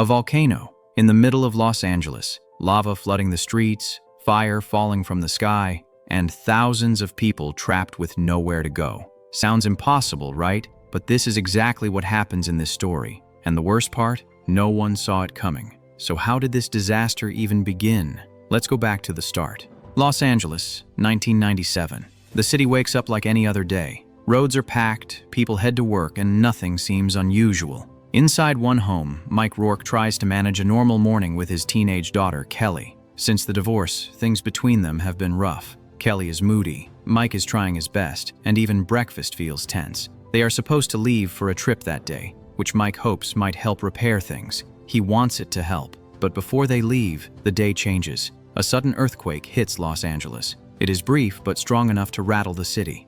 A volcano in the middle of Los Angeles, lava flooding the streets, fire falling from the sky, and thousands of people trapped with nowhere to go. Sounds impossible, right? But this is exactly what happens in this story. And the worst part? No one saw it coming. So how did this disaster even begin? Let's go back to the start. Los Angeles, 1997. The city wakes up like any other day. Roads are packed, people head to work, and nothing seems unusual. Inside one home, Mike Rourke tries to manage a normal morning with his teenage daughter, Kelly. Since the divorce, things between them have been rough. Kelly is moody, Mike is trying his best, and even breakfast feels tense. They are supposed to leave for a trip that day, which Mike hopes might help repair things. He wants it to help. But before they leave, the day changes. A sudden earthquake hits Los Angeles. It is brief, but strong enough to rattle the city.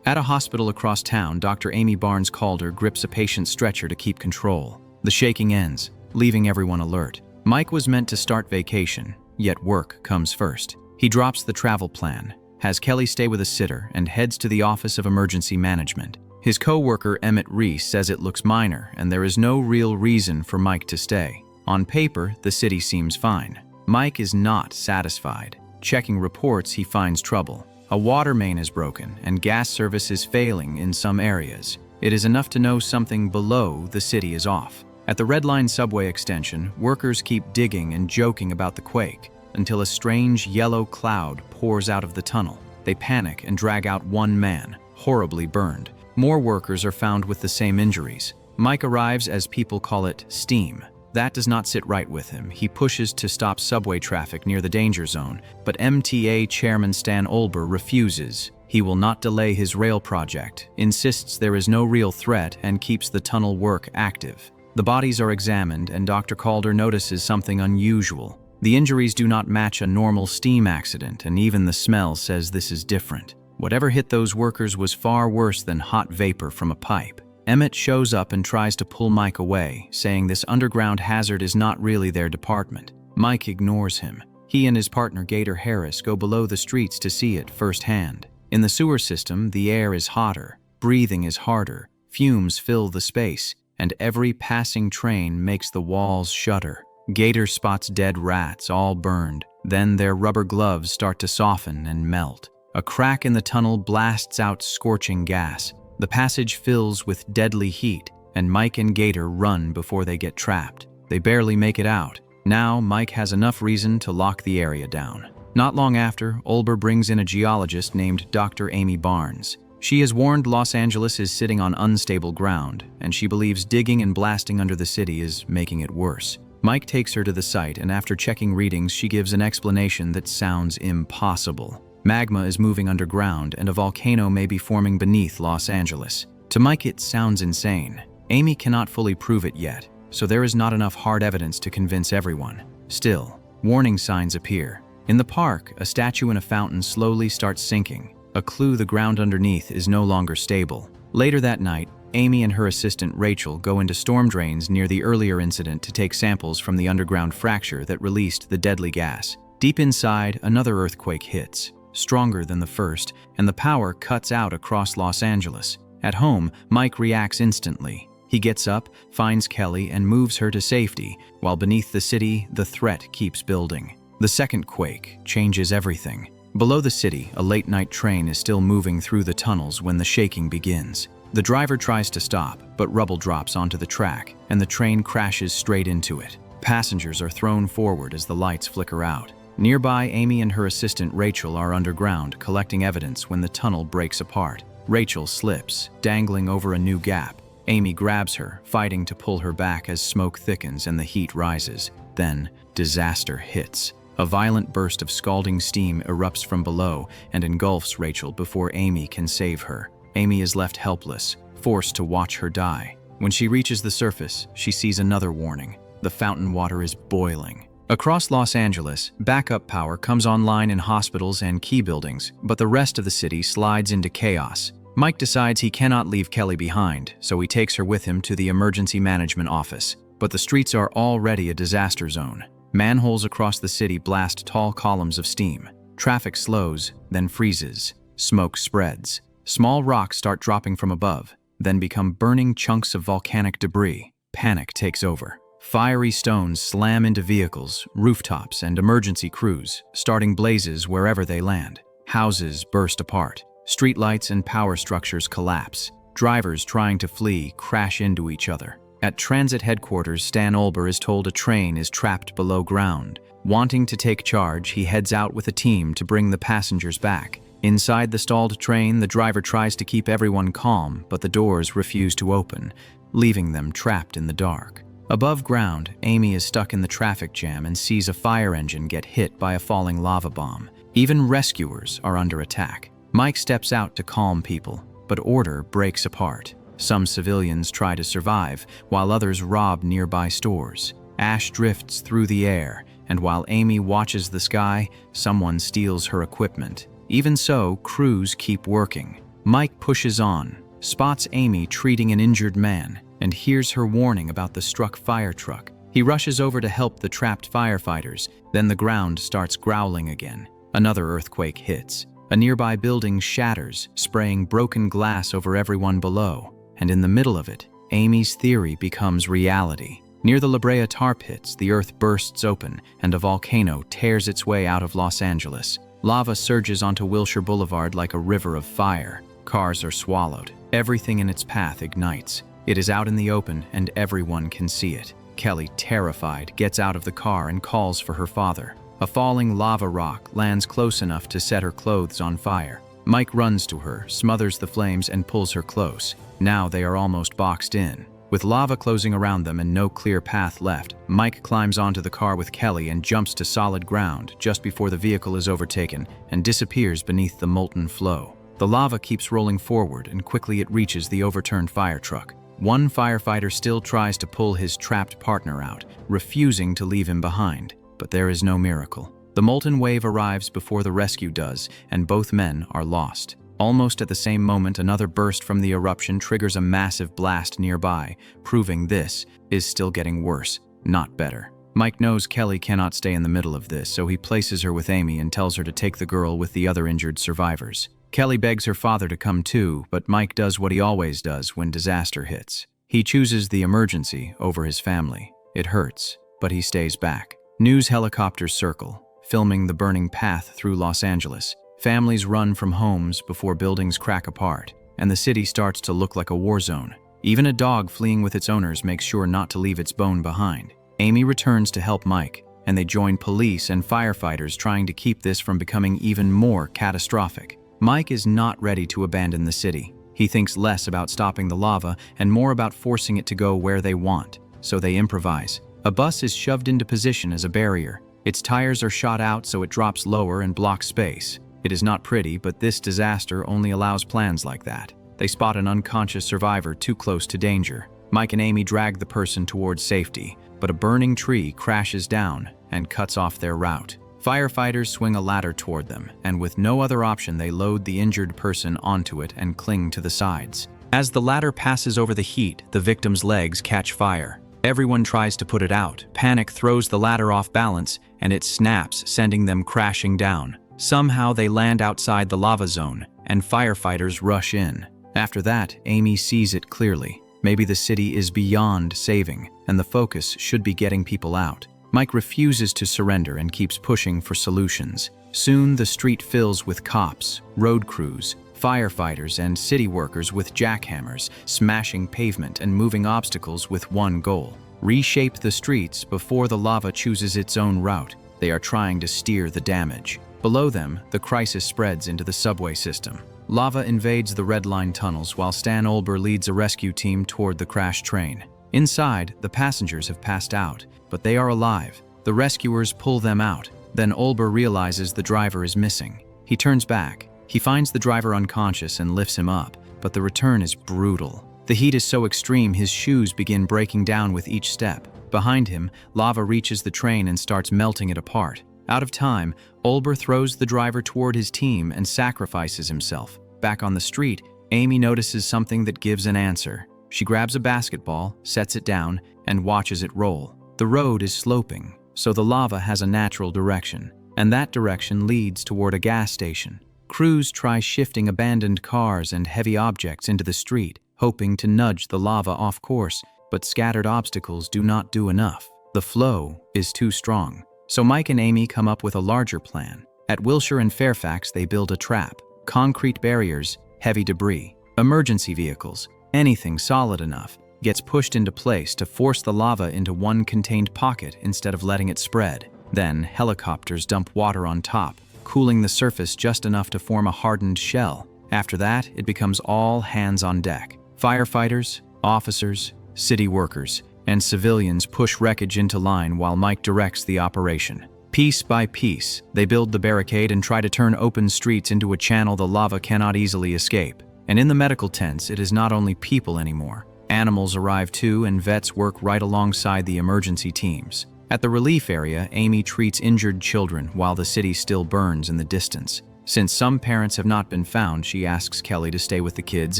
At a hospital across town, Dr. Amy Barnes-Calder grips a patient's stretcher to keep control. The shaking ends, leaving everyone alert. Mike was meant to start vacation, yet work comes first. He drops the travel plan, has Kelly stay with a sitter, and heads to the Office of Emergency Management. His co-worker Emmett Reese says it looks minor, and there is no real reason for Mike to stay. On paper, the city seems fine. Mike is not satisfied. Checking reports, he finds trouble. A water main is broken, and gas service is failing in some areas. It is enough to know something below the city is off. At the Red Line subway extension, workers keep digging and joking about the quake, until a strange yellow cloud pours out of the tunnel. They panic and drag out one man, horribly burned. More workers are found with the same injuries. Mike arrives as people call it steam. That does not sit right with him. He pushes to stop subway traffic near the danger zone, but MTA Chairman Stan Olber refuses. He will not delay his rail project, insists there is no real threat, and keeps the tunnel work active. The bodies are examined, and Dr. Calder notices something unusual. The injuries do not match a normal steam accident, and even the smell says this is different. Whatever hit those workers was far worse than hot vapor from a pipe. Emmett shows up and tries to pull Mike away, saying this underground hazard is not really their department. Mike ignores him. He and his partner Gator Harris go below the streets to see it firsthand. In the sewer system, the air is hotter, breathing is harder, fumes fill the space, and every passing train makes the walls shudder. Gator spots dead rats, all burned. Then their rubber gloves start to soften and melt. A crack in the tunnel blasts out scorching gas. The passage fills with deadly heat, and Mike and Gator run before they get trapped. They barely make it out. Now, Mike has enough reason to lock the area down. Not long after, Olber brings in a geologist named Dr. Amy Barnes. She has warned Los Angeles is sitting on unstable ground, and she believes digging and blasting under the city is making it worse. Mike takes her to the site, and after checking readings, she gives an explanation that sounds impossible. Magma is moving underground, and a volcano may be forming beneath Los Angeles. To Mike, it sounds insane. Amy cannot fully prove it yet, so there is not enough hard evidence to convince everyone. Still, warning signs appear. In the park, a statue in a fountain slowly starts sinking, a clue the ground underneath is no longer stable. Later that night, Amy and her assistant Rachel go into storm drains near the earlier incident to take samples from the underground fracture that released the deadly gas. Deep inside, another earthquake hits, stronger than the first, and the power cuts out across Los Angeles. At home, Mike reacts instantly. He gets up, finds Kelly, and moves her to safety, while beneath the city, the threat keeps building. The second quake changes everything. Below the city, a late-night train is still moving through the tunnels when the shaking begins. The driver tries to stop, but rubble drops onto the track, and the train crashes straight into it. Passengers are thrown forward as the lights flicker out. Nearby, Amy and her assistant Rachel are underground, collecting evidence when the tunnel breaks apart. Rachel slips, dangling over a new gap. Amy grabs her, fighting to pull her back as smoke thickens and the heat rises. Then, disaster hits. A violent burst of scalding steam erupts from below and engulfs Rachel before Amy can save her. Amy is left helpless, forced to watch her die. When she reaches the surface, she sees another warning. The fountain water is boiling. Across Los Angeles, backup power comes online in hospitals and key buildings, but the rest of the city slides into chaos. Mike decides he cannot leave Kelly behind, so he takes her with him to the emergency management office. But the streets are already a disaster zone. Manholes across the city blast tall columns of steam. Traffic slows, then freezes. Smoke spreads. Small rocks start dropping from above, then become burning chunks of volcanic debris. Panic takes over. Fiery stones slam into vehicles, rooftops, and emergency crews, starting blazes wherever they land. Houses burst apart. Streetlights and power structures collapse. Drivers trying to flee crash into each other. At transit headquarters, Stan Olber is told a train is trapped below ground. Wanting to take charge, he heads out with a team to bring the passengers back. Inside the stalled train, the driver tries to keep everyone calm, but the doors refuse to open, leaving them trapped in the dark. Above ground, Amy is stuck in the traffic jam and sees a fire engine get hit by a falling lava bomb. Even rescuers are under attack. Mike steps out to calm people, but order breaks apart. Some civilians try to survive, while others rob nearby stores. Ash drifts through the air, and while Amy watches the sky, someone steals her equipment. Even so, crews keep working. Mike pushes on, spots Amy treating an injured man, and hears her warning about the struck fire truck. He rushes over to help the trapped firefighters, then the ground starts growling again. Another earthquake hits. A nearby building shatters, spraying broken glass over everyone below. And in the middle of it, Amy's theory becomes reality. Near the La Brea tar pits, the earth bursts open, and a volcano tears its way out of Los Angeles. Lava surges onto Wilshire Boulevard like a river of fire. Cars are swallowed. Everything in its path ignites. It is out in the open, and everyone can see it. Kelly, terrified, gets out of the car and calls for her father. A falling lava rock lands close enough to set her clothes on fire. Mike runs to her, smothers the flames, and pulls her close. Now they are almost boxed in. With lava closing around them and no clear path left, Mike climbs onto the car with Kelly and jumps to solid ground just before the vehicle is overtaken and disappears beneath the molten flow. The lava keeps rolling forward, and quickly it reaches the overturned fire truck. One firefighter still tries to pull his trapped partner out, refusing to leave him behind. But there is no miracle. The molten wave arrives before the rescue does, and both men are lost. Almost at the same moment, another burst from the eruption triggers a massive blast nearby, proving this is still getting worse, not better. Mike knows Kelly cannot stay in the middle of this, so he places her with Amy and tells her to take the girl with the other injured survivors. Kelly begs her father to come too, but Mike does what he always does when disaster hits. He chooses the emergency over his family. It hurts, but he stays back. News helicopters circle, filming the burning path through Los Angeles. Families run from homes before buildings crack apart, and the city starts to look like a war zone. Even a dog fleeing with its owners makes sure not to leave its bone behind. Amy returns to help Mike, and they join police and firefighters trying to keep this from becoming even more catastrophic. Mike is not ready to abandon the city. He thinks less about stopping the lava and more about forcing it to go where they want, so they improvise. A bus is shoved into position as a barrier. Its tires are shot out so it drops lower and blocks space. It is not pretty, but this disaster only allows plans like that. They spot an unconscious survivor too close to danger. Mike and Amy drag the person towards safety, but a burning tree crashes down and cuts off their route. Firefighters swing a ladder toward them, and with no other option, they load the injured person onto it and cling to the sides. As the ladder passes over the heat, the victim's legs catch fire. Everyone tries to put it out. Panic throws the ladder off balance, and it snaps, sending them crashing down. Somehow they land outside the lava zone, and firefighters rush in. After that, Amy sees it clearly. Maybe the city is beyond saving, and the focus should be getting people out. Mike refuses to surrender and keeps pushing for solutions. Soon the street fills with cops, road crews, firefighters, and city workers with jackhammers, smashing pavement and moving obstacles with one goal: reshape the streets before the lava chooses its own route. They are trying to steer the damage. Below them, the crisis spreads into the subway system. Lava invades the Red Line tunnels while Stan Olber leads a rescue team toward the crashed train. Inside, the passengers have passed out, but they are alive. The rescuers pull them out. Then Olber realizes the driver is missing. He turns back. He finds the driver unconscious and lifts him up, but the return is brutal. The heat is so extreme his shoes begin breaking down with each step. Behind him, lava reaches the train and starts melting it apart. Out of time, Olber throws the driver toward his team and sacrifices himself. Back on the street, Amy notices something that gives an answer. She grabs a basketball, sets it down, and watches it roll. The road is sloping, so the lava has a natural direction, and that direction leads toward a gas station. Crews try shifting abandoned cars and heavy objects into the street, hoping to nudge the lava off course, but scattered obstacles do not do enough. The flow is too strong. So Mike and Amy come up with a larger plan. At Wilshire and Fairfax, they build a trap. Concrete barriers, heavy debris, emergency vehicles, anything solid enough gets pushed into place to force the lava into one contained pocket instead of letting it spread. Then helicopters dump water on top, cooling the surface just enough to form a hardened shell. After that, it becomes all hands on deck. Firefighters, officers, city workers, and civilians push wreckage into line while Mike directs the operation. Piece by piece, they build the barricade and try to turn open streets into a channel the lava cannot easily escape. And in the medical tents, it is not only people anymore. Animals arrive too, and vets work right alongside the emergency teams. At the relief area, Amy treats injured children while the city still burns in the distance. Since some parents have not been found, she asks Kelly to stay with the kids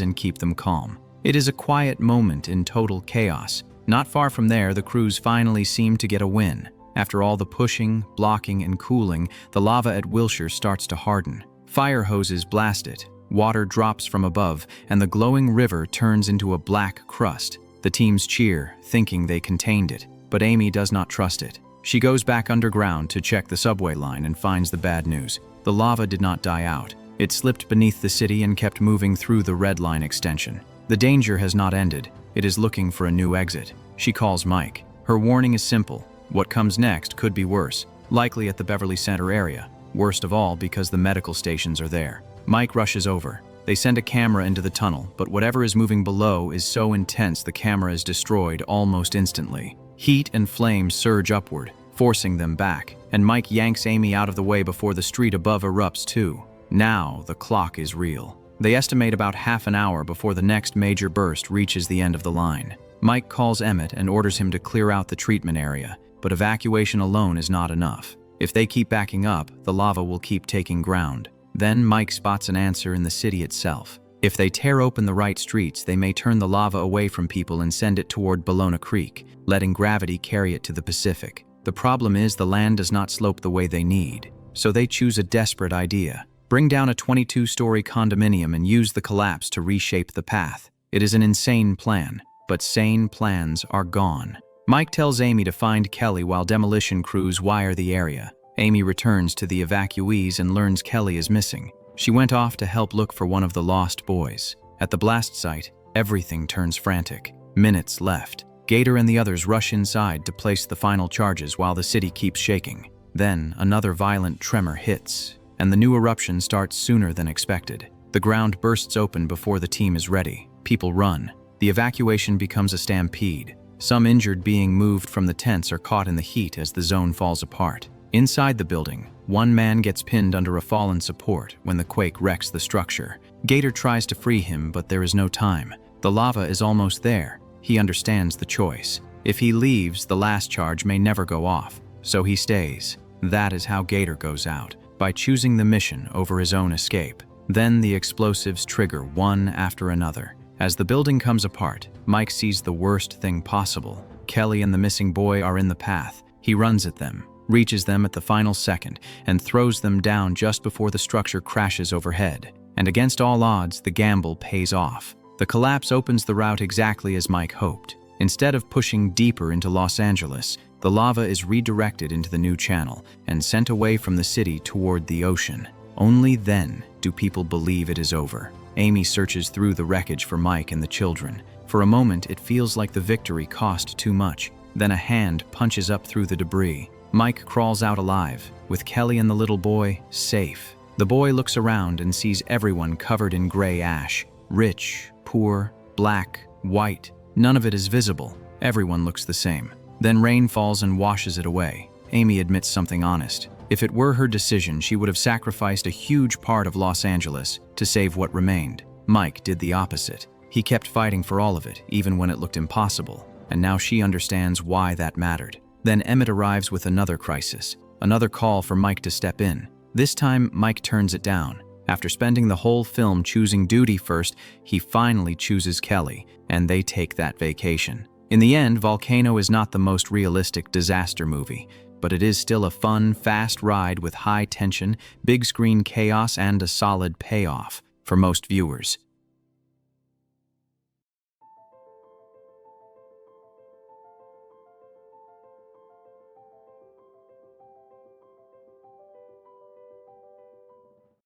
and keep them calm. It is a quiet moment in total chaos. Not far from there, the crews finally seem to get a win. After all the pushing, blocking, and cooling, the lava at Wilshire starts to harden. Fire hoses blast it, water drops from above, and the glowing river turns into a black crust. The teams cheer, thinking they contained it, but Amy does not trust it. She goes back underground to check the subway line and finds the bad news. The lava did not die out. It slipped beneath the city and kept moving through the Red Line extension. The danger has not ended. It is looking for a new exit. She calls Mike. Her warning is simple. What comes next could be worse, likely at the Beverly Center area. Worst of all because the medical stations are there. Mike rushes over. They send a camera into the tunnel, but whatever is moving below is so intense the camera is destroyed almost instantly. Heat and flames surge upward, forcing them back, and Mike yanks Amy out of the way before the street above erupts too. Now the clock is real. They estimate about half an hour before the next major burst reaches the end of the line. Mike calls Emmett and orders him to clear out the treatment area, but evacuation alone is not enough. If they keep backing up, the lava will keep taking ground. Then Mike spots an answer in the city itself. If they tear open the right streets, they may turn the lava away from people and send it toward Ballona Creek, letting gravity carry it to the Pacific. The problem is the land does not slope the way they need, so they choose a desperate idea. Bring down a 22-story condominium and use the collapse to reshape the path. It is an insane plan, but sane plans are gone. Mike tells Amy to find Kelly while demolition crews wire the area. Amy returns to the evacuees and learns Kelly is missing. She went off to help look for one of the lost boys. At the blast site, everything turns frantic. Minutes left. Gator and the others rush inside to place the final charges while the city keeps shaking. Then another violent tremor hits, and the new eruption starts sooner than expected. The ground bursts open before the team is ready. People run. The evacuation becomes a stampede. Some injured being moved from the tents are caught in the heat as the zone falls apart. Inside the building, one man gets pinned under a fallen support when the quake wrecks the structure. Gator tries to free him, but there is no time. The lava is almost there. He understands the choice. If he leaves, the last charge may never go off, so he stays. That is how Gator goes out, by choosing the mission over his own escape. Then the explosives trigger one after another. As the building comes apart, Mike sees the worst thing possible. Kelly and the missing boy are in the path. He runs at them, reaches them at the final second, and throws them down just before the structure crashes overhead. And against all odds, the gamble pays off. The collapse opens the route exactly as Mike hoped. Instead of pushing deeper into Los Angeles, the lava is redirected into the new channel and sent away from the city toward the ocean. Only then do people believe it is over. Amy searches through the wreckage for Mike and the children. For a moment, it feels like the victory cost too much. Then a hand punches up through the debris. Mike crawls out alive, with Kelly and the little boy safe. The boy looks around and sees everyone covered in gray ash. Rich, poor, black, white. None of it is visible. Everyone looks the same. Then rain falls and washes it away. Amy admits something honest. If it were her decision, she would have sacrificed a huge part of Los Angeles to save what remained. Mike did the opposite. He kept fighting for all of it, even when it looked impossible. And now she understands why that mattered. Then Emmett arrives with another crisis, another call for Mike to step in. This time, Mike turns it down. After spending the whole film choosing duty first, he finally chooses Kelly, and they take that vacation. In the end, Volcano is not the most realistic disaster movie, but it is still a fun, fast ride with high tension, big screen chaos, and a solid payoff for most viewers.